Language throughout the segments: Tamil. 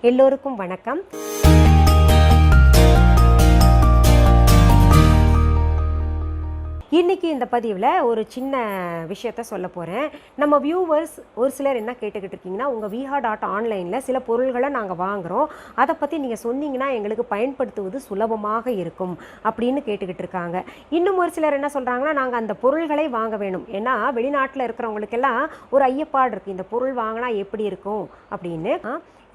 எல்லோருக்கும் வணக்கம். இன்றைக்கி இந்த பதிவில் ஒரு சின்ன விஷயத்த சொல்ல போகிறேன். நம்ம வியூவர்ஸ் ஒரு சிலர் என்ன கேட்டுக்கிட்டு இருக்கீங்கன்னா, உங்கள் viha.online சில பொருள்களை நாங்கள் வாங்குகிறோம், அதை பற்றி நீங்கள் சொன்னீங்கன்னா எங்களுக்கு பயன்படுத்துவது சுலபமாக இருக்கும் அப்படின்னு கேட்டுக்கிட்டு இருக்காங்க. இன்னும் ஒரு சிலர் என்ன சொல்கிறாங்கன்னா, நாங்கள் அந்த பொருள்களை வாங்க வேணும், ஏன்னா வெளிநாட்டில் இருக்கிறவங்களுக்கெல்லாம் ஒரு ஐயப்பாடு இருக்குது, இந்த பொருள் வாங்கினா எப்படி இருக்கும் அப்படின்னு.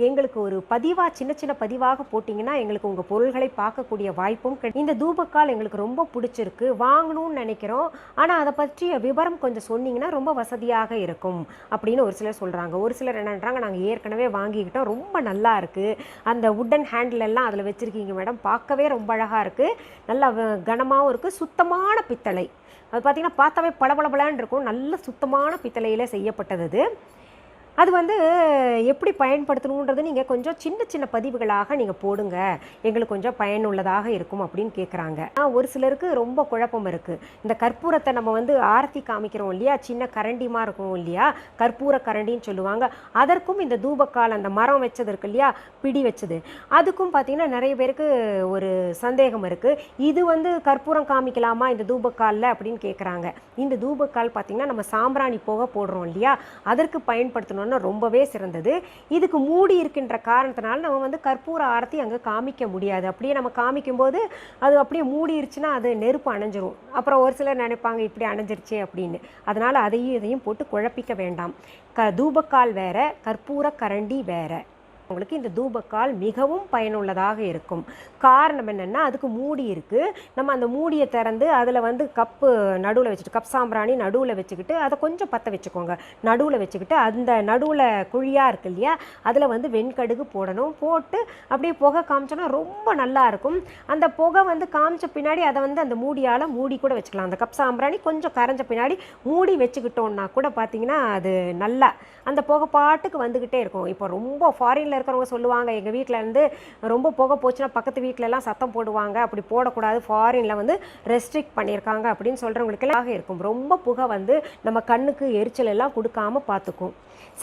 எங்களுக்கு ஒரு பதிவாக சின்ன சின்ன பதிவாக போட்டிங்கன்னா எங்களுக்கு உங்கள் பொருள்களை பார்க்கக்கூடிய வாய்ப்பும் இந்த தூபக்கால் எங்களுக்கு ரொம்ப பிடிச்சிருக்கு, வாங்கணும்னு நினைக்கிறோம், ஆனால் அதை பற்றிய விவரம் கொஞ்சம் சொன்னீங்கன்னா ரொம்ப வசதியாக இருக்கும் அப்படின்னு ஒரு சிலர் சொல்கிறாங்க. ஒரு சிலர் என்னன்றாங்க, நாங்கள் ஏற்கனவே வாங்கிக்கிட்டோம், ரொம்ப நல்லா இருக்குது, அந்த உட்டன் ஹேண்டில் எல்லாம் அதில் வச்சுருக்கீங்க மேடம், பார்க்கவே ரொம்ப அழகாக இருக்குது, நல்லா கனமாகவும் இருக்குது, சுத்தமான பித்தளை, அது பார்த்திங்கன்னா பார்த்தாவே பளபளபளன்னு இருக்கும், நல்ல சுத்தமான பித்தளையில் செய்யப்பட்டது. அது எப்படி பயன்படுத்தணுன்றது நீங்கள் கொஞ்சம் சின்ன சின்ன பதிவுகளாக நீங்கள் போடுங்க, எங்களுக்கு கொஞ்சம் பயனுள்ளதாக இருக்கும் அப்படின்னு கேட்குறாங்க. ஒரு சிலருக்கு ரொம்ப குழப்பம் இருக்குது. இந்த கற்பூரத்தை நம்ம ஆரத்தி காமிக்கிறோம் இல்லையா, சின்ன கரண்டிமா இருக்கும் இல்லையா, கற்பூர கரண்டின்னு சொல்லுவாங்க, அதற்கும் இந்த தூபக்கால் அந்த மரம் வச்சது இருக்கு இல்லையா, பிடி வச்சது, அதுக்கும் பார்த்திங்கன்னா நிறைய பேருக்கு ஒரு சந்தேகம் இருக்குது. இது கற்பூரம் காமிக்கலாமா இந்த தூபக்காலில் அப்படின்னு கேட்குறாங்க. இந்த தூபக்கால் பார்த்திங்கன்னா நம்ம சாம்பிராணி போக போடுறோம் இல்லையா, அதற்கு பயன்படுத்தணும் ரொம்பவே சிறந்தது. இதுக்கு மூடி இருக்கின்ற காரணத்தினால நம்ம கற்பூர ஆரத்தி அங்கே காமிக்க முடியாது. அப்படியே நம்ம காமிக்கும் போது அது அப்படியே மூடிருச்சுன்னா அது நெருப்பு அணைஞ்சிரும். அப்புறம் ஒரு சிலர் நினைப்பாங்க இப்படி அணைஞ்சிருச்சு அப்படின்னு. அதனால் அதையும் இதையும் போட்டு குழப்பிக்க வேண்டாம். தூபக்கால் வேற, கற்பூர கரண்டி வேற. உங்களுக்கு இந்த தூபக்கால் மிகவும் பயனுள்ளதாக இருக்கும். காரணம் என்னென்னா, அதுக்கு மூடி இருக்குது, நம்ம அந்த மூடியை திறந்து அதில் கப்பு நடுவில் வச்சுட்டு, கப் சாம்பிராணி நடுவில் வச்சுக்கிட்டு அதை கொஞ்சம் பற்ற வச்சுக்கோங்க, நடுவில் வச்சுக்கிட்டு அந்த நடுவில் குழியாக இருக்கு இல்லையா, அதில் வெண்கடுகு போடணும், போட்டு அப்படியே புகை காமிச்சோன்னா ரொம்ப நல்லா இருக்கும். அந்த புகை காமிச்ச பின்னாடி அதை அந்த மூடியால் மூடி கூட வச்சுக்கலாம். அந்த கப் சாம்பிராணி கொஞ்சம் கரைஞ்ச பின்னாடி மூடி வச்சுக்கிட்டோன்னா கூட பார்த்திங்கன்னா அது நல்லா அந்த புகை பாட்டுக்கு வந்துக்கிட்டே இருக்கும். இப்போ ரொம்ப ஃபாரினில் இருக்கிறவங்க சொல்லுவாங்க, எங்கள் வீட்டில் ரொம்ப புகை போச்சுன்னா பக்கத்து வீட்டிலலாம் சத்தம் போடுவாங்க, அப்படி போடக்கூடாது, ஃபாரினில் ரெஸ்ட்ரிக்ட் பண்ணியிருக்காங்க அப்படின்னு சொல்கிறவங்களுக்கெல்லாம் இருக்கும். ரொம்ப புகை நம்ம கண்ணுக்கு எரிச்சல் எல்லாம் கொடுக்காம பார்த்துக்கும்.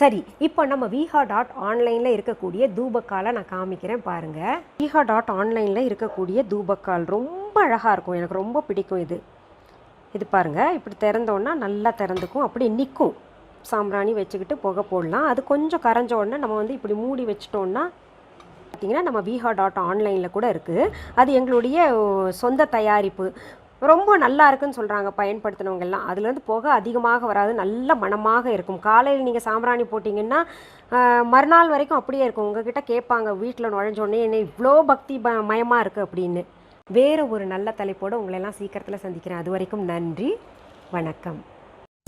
சரி, இப்போ நம்ம viha.online இருக்கக்கூடிய தூபக்காலை நான் காமிக்கிறேன் பாருங்கள். viha.online இருக்கக்கூடிய தூபக்கால் ரொம்ப அழகாக இருக்கும், எனக்கு ரொம்ப பிடிக்கும். இது பாருங்கள், இப்படி திறந்தோன்னா நல்லா திறந்துக்கும், அப்படி நிற்கும். சாம்பிராணி வச்சுக்கிட்டு புகை போடலாம். அது கொஞ்சம் கரைஞ்ச உடனே நம்ம இப்படி மூடி வச்சிட்டோன்னா பார்த்திங்கன்னா நம்ம viha.online கூட இருக்குது. அது எங்களுடைய சொந்த தயாரிப்பு, ரொம்ப நல்லா இருக்குன்னு சொல்கிறாங்க பயன்படுத்தினவங்கெல்லாம். அதுலேருந்து புகை அதிகமாக வராது, நல்ல மணமாக இருக்கும். காலையில் நீங்கள் சாம்பிராணி போட்டிங்கன்னா மறுநாள் வரைக்கும் அப்படியே இருக்கும். உங்ககிட்ட கேட்பாங்க வீட்டில் நுழைஞ்சோடனே, என்ன இவ்வளோ பக்தி மயமாக இருக்குது அப்படின்னு. வேறு ஒரு நல்ல தலைப்போடு உங்களெல்லாம் சீக்கிரத்தில் சந்திக்கிறேன். அது வரைக்கும் நன்றி, வணக்கம்.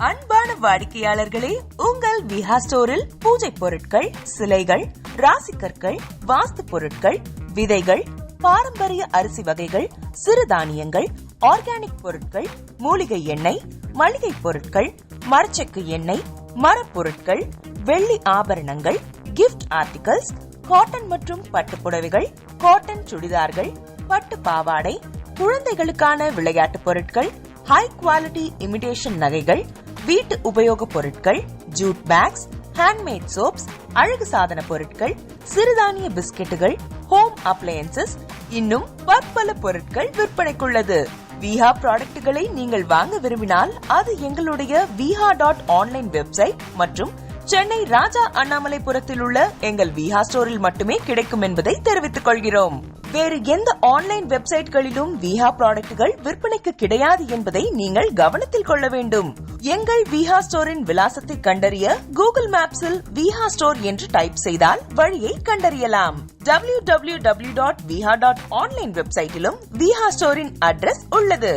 அன்பான வாடிக்கையாளர்களே, உங்கள் விஹா ஸ்டோரில் பூஜை பொருட்கள், சிலைகள், ராசிக்கற்கள், வாஸ்து பொருட்கள், விதைகள், பாரம்பரிய அரிசி வகைகள், சிறுதானியங்கள், ஆர்கானிக் பொருட்கள், மூலிகை எண்ணெய், மளிகை பொருட்கள், மரச்செக்கு எண்ணெய், மரப்பொருட்கள், வெள்ளி ஆபரணங்கள், கிஃப்ட் ஆர்டிகல்ஸ், காட்டன் மற்றும் பட்டு புடவைகள், காட்டன் சுடிதார்கள், பட்டு பாவாடை, குழந்தைகளுக்கான விளையாட்டு பொருட்கள், ஹை குவாலிட்டி இமிடேஷன் நகைகள், வீட்டு உபயோக பொருட்கள், ஜூட் பேக்ஸ், ஹேண்ட்மேட் சோப்ஸ், அழகு சாதன பொருட்கள், சிறுதானிய பிஸ்கெட்டுகள், ஹோம் அப்ளையன்சஸ், இன்னும் பற்பல பொருட்கள் விற்பனைக்குள்ளது. விஹா ப்ராடக்ட்களை நீங்கள் வாங்க விரும்பினால் அது எங்களுடைய viha.online வெப்சைட் மற்றும் சென்னை ராஜா அண்ணாமலைபுரத்தில் உள்ள எங்கள் விஹா ஸ்டோரில் மட்டுமே கிடைக்கும் என்பதை தெரிவித்துக் கொள்கிறோம். வேறு எந்த ஆன்லைன் வெப்சைட்களிலும் விஹா ப்ராடக்ட்கள் விற்பனைக்கு கிடையாது என்பதை நீங்கள் கவனத்தில் கொள்ள வேண்டும். எங்கள் விஹா ஸ்டோரின் விலாசத்தை கண்டறிய கூகுள் மேப்ஸில் விஹா ஸ்டோர் என்று டைப் செய்தால் வழியை கண்டறியலாம். www.viha.online வெப்சைட்டிலும் விஹா ஸ்டோரின் அட்ரஸ் உள்ளது.